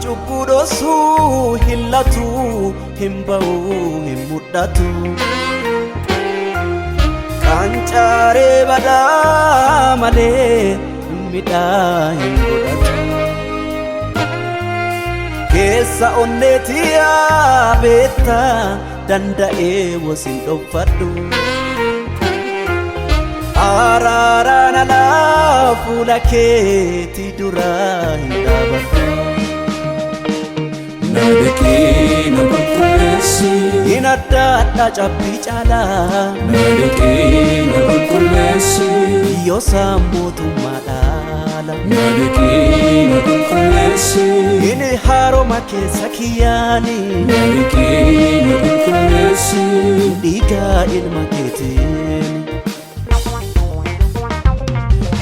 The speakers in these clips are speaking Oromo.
cubbudhosu hillatu himba'u himmudhatu Kancare bada male midhaa hin godhatu Keessa onneetiya beetta danda'ee wasin dhokfadhu Araaraan alaa fuula keetii duraa hin dhaabadhu Nadekee na qulqulleessi Hin addaadha cabbii caalaa Nadekee na qulqulleessi Yoo mootummaa dhaala Nadekee na qulqulleessi Hin haaroma keessa kiyyaani Nadekee na qulqulleessi Dhiigaa ilma keetiin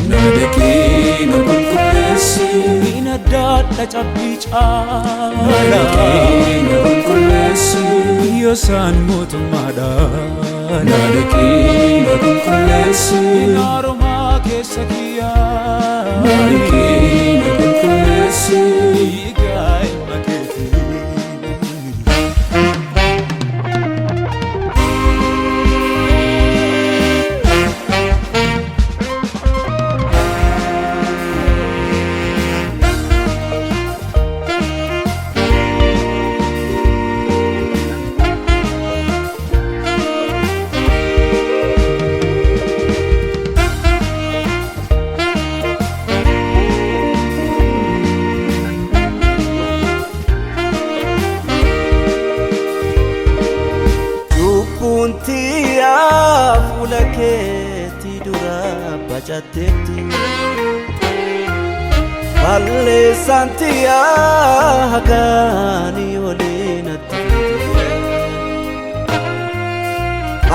Nadekee na qulqulleessi Hin addaadha cabbii caalaa Nadekee na qulqulleessi Yoo mootummaa dhaala Nadekee na qulqulleessi Hin haaroma keessa kiyyaani Nadekee na qulqulleessi Dhiigaa ilma keetiin Kuntiya fuula keetii dura bacatteetti Balleessantiya hagaanii oliinatti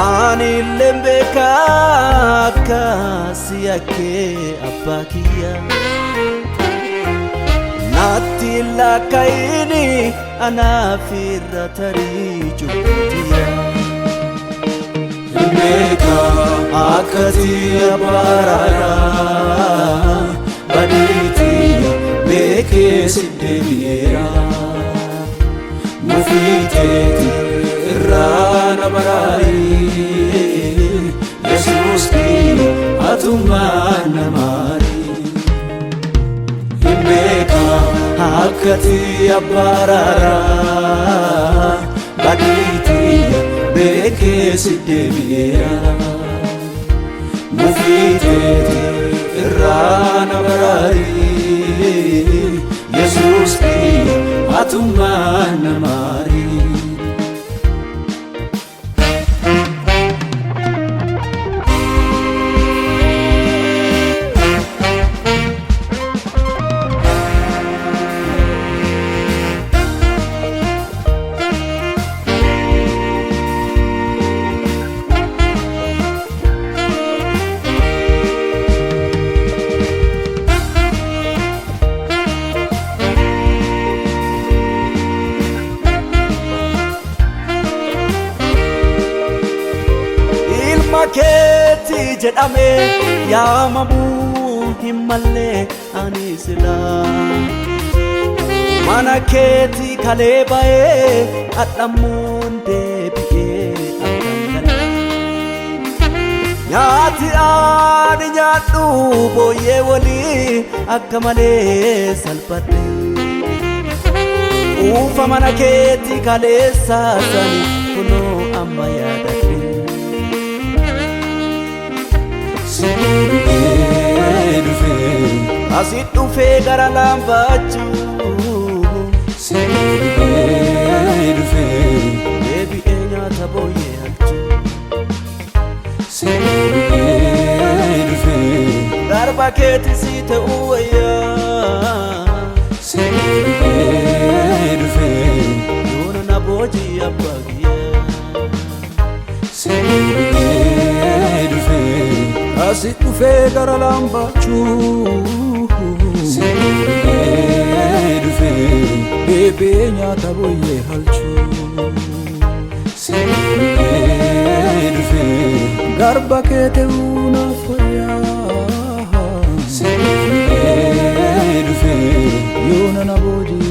Anillee beeka akka siyakkee abbaa kiyya Natti lakkayini anaaf irra tarii cubbutiya Meka Akati abarara baditi meke siddebiera mufiteti rana barari Jesus ki atumana mari Meka Akati abarara baditi meke siddebiera mufiteti rana barari Jesus ki atumana mari Keetii jedhame yaamamuu hin malle ani silaa Mana keetii kalee ba'ee adhamuun deebi'ee akkan gala Nyaati ani nyaadhu booyyee walii akka malee salphadhe Uufa mana keetii kaleessaa sani kunoo amma yaadadhe Asit dhufee gara laambachuu Deebi'ee nyaata booyyee halchuu Garba keetii si ta'uu wayyaa Yoona na boojii abbaa kiyyaa Asit dhufee gara laambachuu Deebi'ee nyaata booyyee halchuu Garba keetii naaf wayyaa Yoona na boojii